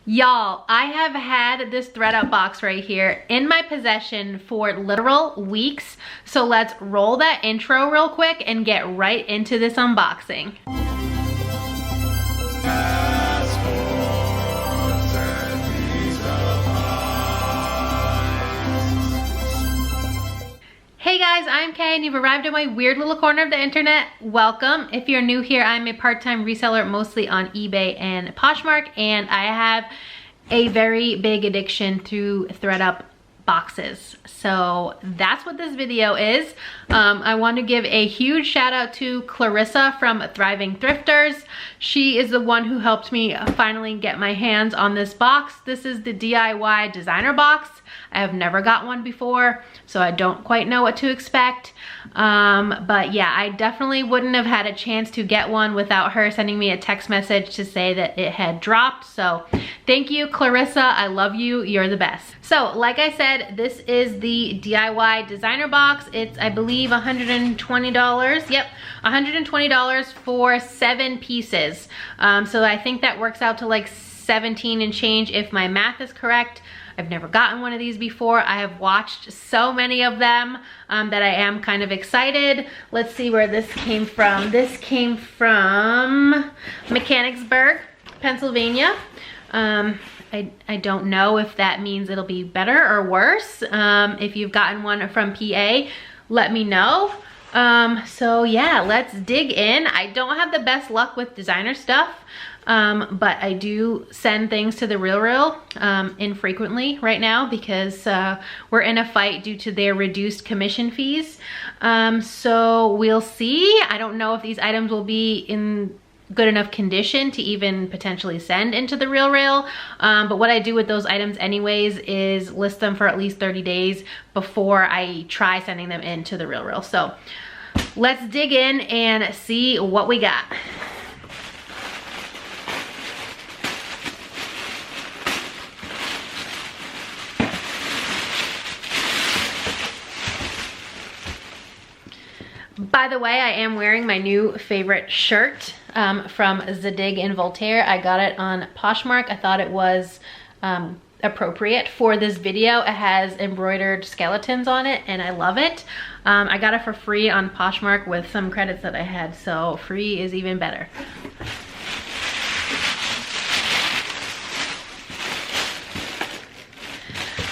Y'all, I have had this ThredUp box right here in my possession for literal weeks. So let's roll that intro real quick and get right into this unboxing. Hey guys, I'm Kay and you've arrived at my weird little corner of the internet. Welcome. If you're new here, I'm a part-time reseller mostly on eBay and Poshmark, and I have a very big addiction to ThredUp boxes. So that's what this video is. I want to give a huge shout out to Clarissa from Thriving Thrifters. She is the one who helped me finally get my hands on this box. This is the DIY designer box. I have never got one before, so I don't quite know what to expect. But yeah, I definitely wouldn't have had a chance to get one without her sending me a text message to say that it had dropped. So thank you, Clarissa. I love you. You're the best. So like I said, this is the DIY designer box. It's, I believe, $120. Yep, $120 for 7 pieces. So I think that works out to like 17 and change if my math is correct. I've never gotten one of these before. I have watched so many of them that I am kind of excited. Let's see where this came from. This came from Mechanicsburg, Pennsylvania. I don't know if that means it'll be better or worse. If you've gotten one from PA, let me know. So yeah, let's dig in. I don't have the best luck with designer stuff. But I do send things to the RealReal infrequently right now because we're in a fight due to their reduced commission fees. So we'll see. I don't know if these items will be in good enough condition to even potentially send into the RealReal. But what I do with those items anyways is list them for at least 30 days before I try sending them into the RealReal. So let's dig in and see what we got. By the way, I am wearing my new favorite shirt from Zadig and Voltaire. I got it on Poshmark. I thought it was appropriate for this video. It has embroidered skeletons on it and I love it. I got it for free on Poshmark with some credits that I had, so free is even better.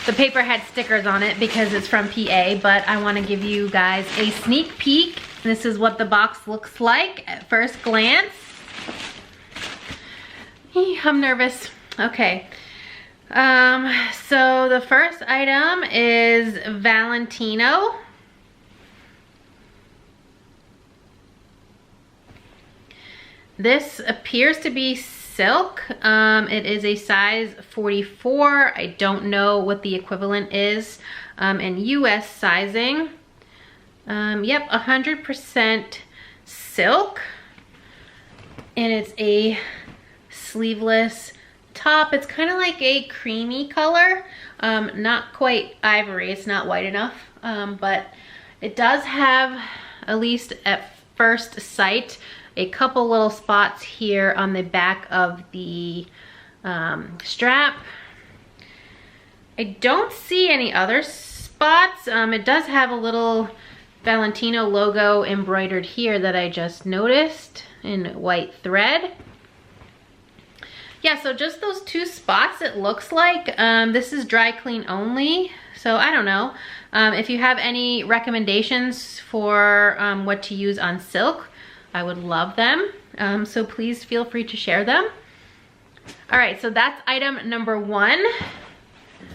The paper had stickers on it because it's from PA, but I want to give you guys a sneak peek. This is what the box looks like at first glance. I'm nervous. Okay. So the first item is Valentino. This appears to be silk. It is a size 44. I don't know what the equivalent is in US sizing. Yep, 100% silk. And it's a sleeveless top. It's kind of like a creamy color. Not quite ivory, it's not white enough. But it does have, at least at first sight, a couple little spots here on the back of the strap. I don't see any other spots. It does have a little Valentino logo embroidered here that I just noticed in white thread. Yeah, so just those 2 spots it looks like. This is dry clean only, so I don't know. If you have any recommendations for what to use on silk, I would love them. So please feel free to share them. All right, so that's item number 1.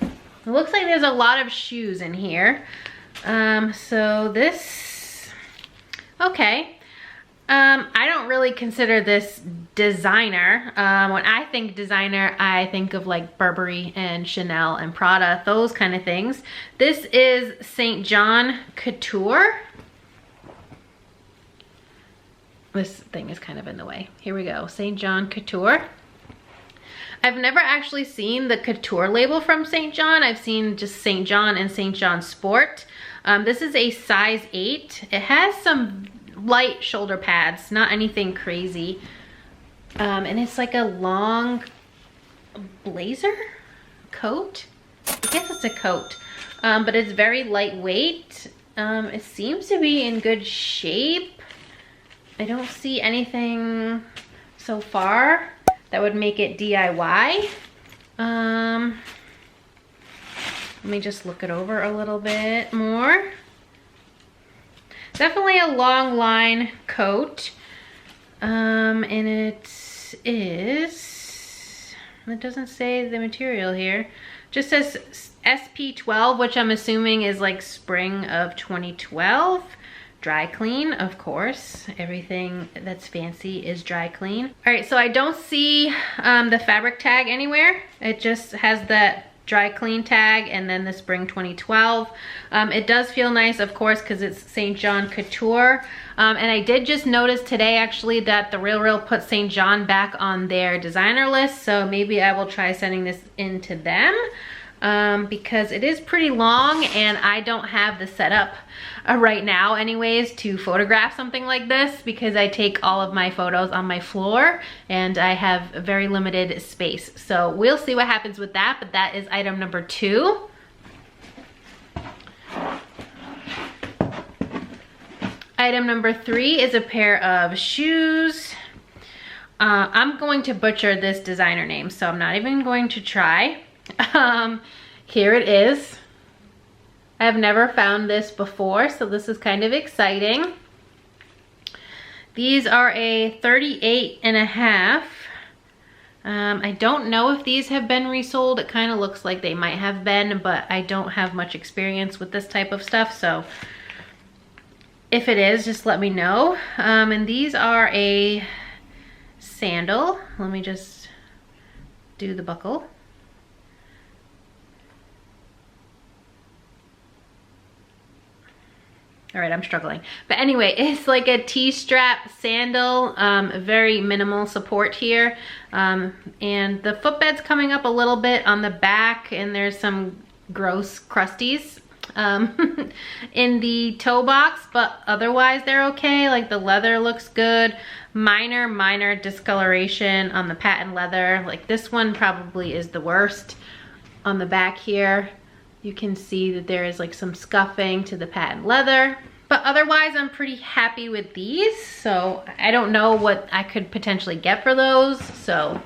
It looks like there's a lot of shoes in here. So this, okay. I don't really consider this designer. When I think designer, I think of like Burberry and Chanel and Prada, those kind of things. This is St. John Couture. This thing is kind of in the way. Here we go, St. John Couture. I've never actually seen the couture label from St. John. I've seen just St. John and St. John Sport. This is a size 8. It has some light shoulder pads, not anything crazy. And it's like a long blazer coat. I guess it's a coat, but it's very lightweight. It seems to be in good shape. I don't see anything so far that would make it DIY. Let me just look it over a little bit more. Definitely a long line coat. And it doesn't say the material here. Just says SP12, which I'm assuming is like spring of 2012. Dry clean, of course. Everything that's fancy is dry clean. All right, so I don't see the fabric tag anywhere. It just has that dry clean tag and then the spring 2012. It does feel nice, of course, because it's St. John Couture. And I did just notice today actually that the RealReal put St. John back on their designer list, so maybe I will try sending this in to them, because it is pretty long and I don't have the setup right now anyways to photograph something like this, because I take all of my photos on my floor and I have very limited space. So we'll see what happens with that, but that is item number 2. Item number 3 is a pair of shoes. I'm going to butcher this designer name, so I'm not even going to try. Here it is. I've never found this before, so this is kind of exciting. These are a 38.5. I don't know if these have been resold. It kind of looks like they might have been, but I don't have much experience with this type of stuff, so if it is, just let me know. And these are a sandal. Let me just do the buckle. All right, I'm struggling. But anyway, it's like a T-strap sandal, very minimal support here. And the footbed's coming up a little bit on the back, and there's some gross crusties in the toe box, but otherwise they're okay. Like the leather looks good. Minor discoloration on the patent leather. Like this one probably is the worst. On the back here, you can see that there is like some scuffing to the patent leather, but otherwise I'm pretty happy with these. So I don't know what I could potentially get for those, so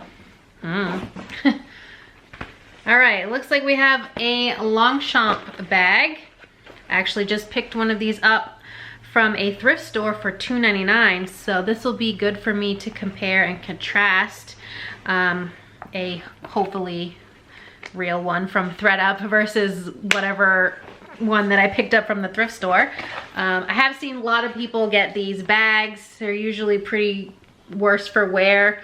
all right, looks like we have a Longchamp bag. I actually just picked one of these up from a thrift store for $2.99, so this will be good for me to compare and contrast a hopefully real one from ThredUp versus whatever one that I picked up from the thrift store. I have seen a lot of people get these bags. They're usually pretty worse for wear.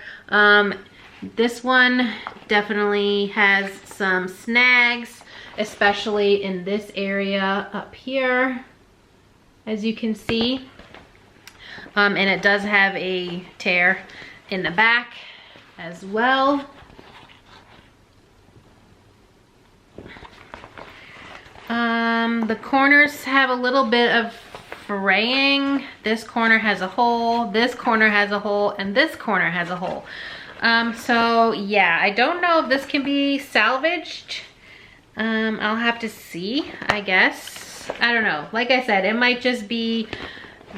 This one definitely has some snags, especially in this area up here, as you can see. And it does have a tear in the back as well. The corners have a little bit of fraying. This corner has a hole, this corner has a hole, and this corner has a hole. So yeah, I don't know if this can be salvaged. I'll have to see, I guess. I don't know. Like I said, it might just be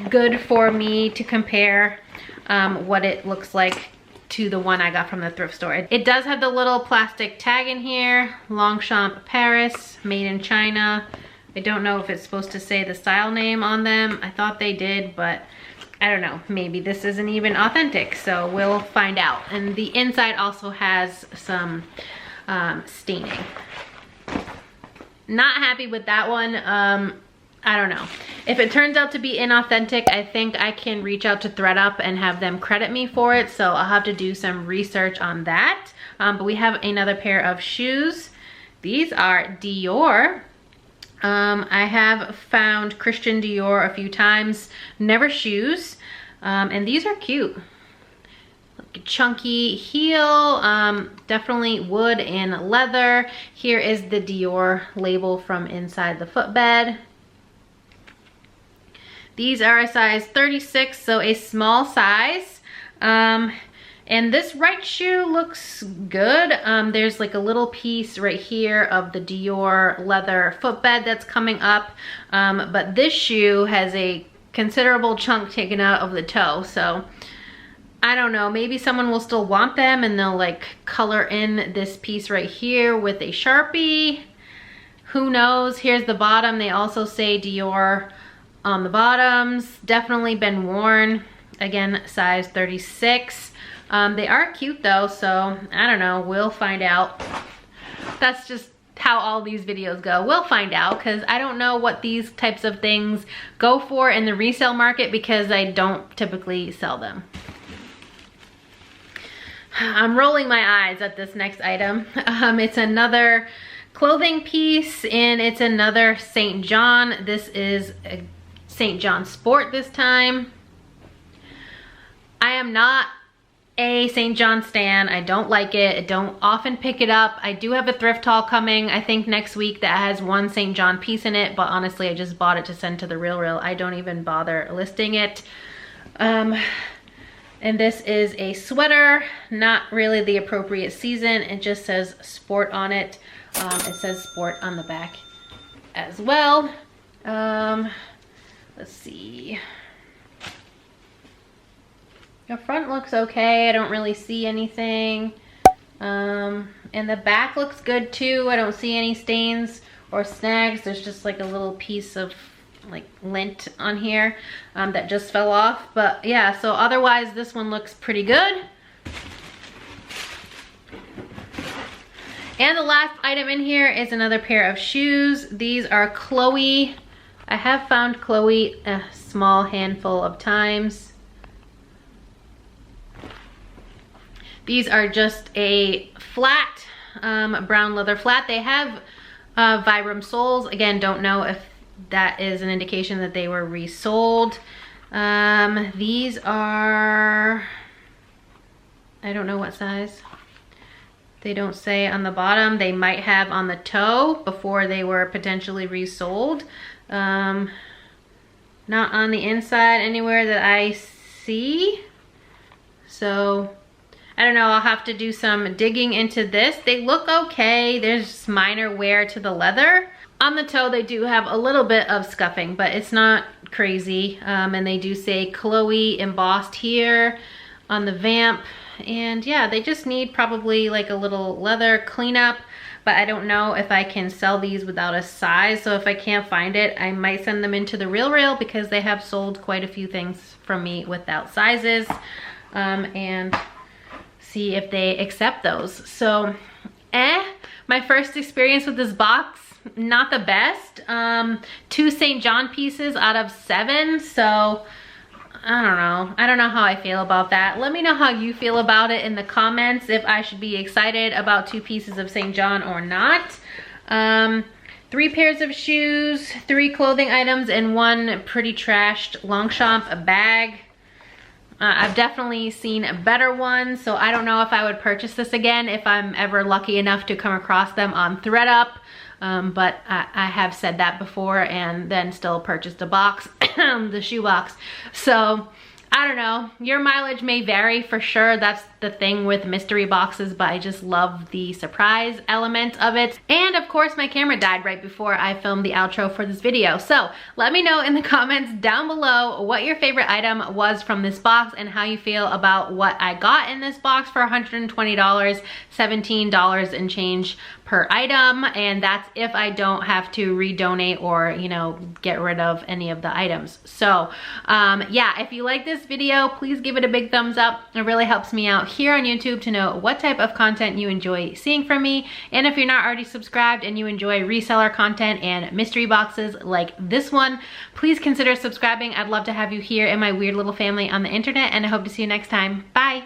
good for me to compare what it looks like to the one I got from the thrift store. It does have the little plastic tag in here, Longchamp Paris, made in China. I don't know if it's supposed to say the style name on them. I thought they did, but I don't know. Maybe this isn't even authentic, so we'll find out. And the inside also has some staining. Not happy with that one. I don't know. If it turns out to be inauthentic, I think I can reach out to ThredUp and have them credit me for it. So I'll have to do some research on that. But we have another pair of shoes. These are Dior. I have found Christian Dior a few times, never shoes. And these are cute. Like a chunky heel, definitely wood and leather. Here is the Dior label from inside the footbed. These are a size 36, so a small size. And And this right shoe looks good. There's like a little piece right here of the Dior leather footbed that's coming up. But this shoe has a considerable chunk taken out of the toe. So I don't know, maybe someone will still want them and they'll like color in this piece right here with a Sharpie. Who knows? Here's the bottom. They also say Dior on the bottoms. Definitely been worn. Again, size 36. They are cute though, so I don't know, we'll find out. That's just how all these videos go. We'll find out, because I don't know what these types of things go for in the resale market because I don't typically sell them. I'm rolling my eyes at this next item. It's another clothing piece and it's another St. John. This is a St. John Sport this time. I am not a St. John stan. I don't like it. I don't often pick it up. I do have a thrift haul coming, I think next week, that has one St. John piece in it, but honestly I just bought it to send to the Real. I don't even bother listing it. And this is a sweater, not really the appropriate season. It just says sport on it. It says sport on the back as well. Let's see. The front looks okay. I don't really see anything. And the back looks good too. I don't see any stains or snags. There's just like a little piece of like lint on here that just fell off. But yeah, so otherwise this one looks pretty good. And the last item in here is another pair of shoes. These are Chloe. I have found Chloe a small handful of times. These are just a flat brown leather flat. They have Vibram soles. Again, don't know if that is an indication that they were resold. These are, I don't know what size. They don't say on the bottom. They might have on the toe before they were potentially resold. Not on the inside anywhere that I see. So I don't know, I'll have to do some digging into this. They look okay. There's minor wear to the leather. On the toe, they do have a little bit of scuffing, but it's not crazy. And they do say Chloe embossed here on the vamp. And yeah, they just need probably like a little leather cleanup, but I don't know if I can sell these without a size. So if I can't find it, I might send them into the Real because they have sold quite a few things from me without sizes. And see if they accept those. So, my first experience with this box, not the best. 2 St. John pieces out of 7, so I don't know how I feel about that. Let me know how you feel about it in the comments, if I should be excited about 2 pieces of St. John or not. 3 pairs of shoes, 3 clothing items, and 1 pretty trashed Longchamp bag. I've definitely seen better ones, so I don't know if I would purchase this again if I'm ever lucky enough to come across them on ThredUp. But I have said that before and then still purchased a box, the shoe box. So I don't know, your mileage may vary for sure. That's the thing with mystery boxes, but I just love the surprise element of it. And of course my camera died right before I filmed the outro for this video. So let me know in the comments down below what your favorite item was from this box and how you feel about what I got in this box for $120, $17 and change per item. And that's if I don't have to redonate or, you know, get rid of any of the items. So yeah, if you like this video, please give it a big thumbs up. It really helps me out here on YouTube to know what type of content you enjoy seeing from me. And if you're not already subscribed and you enjoy reseller content and mystery boxes like this one, please consider subscribing. I'd love to have you here in my weird little family on the internet, and I hope to see you next time. Bye.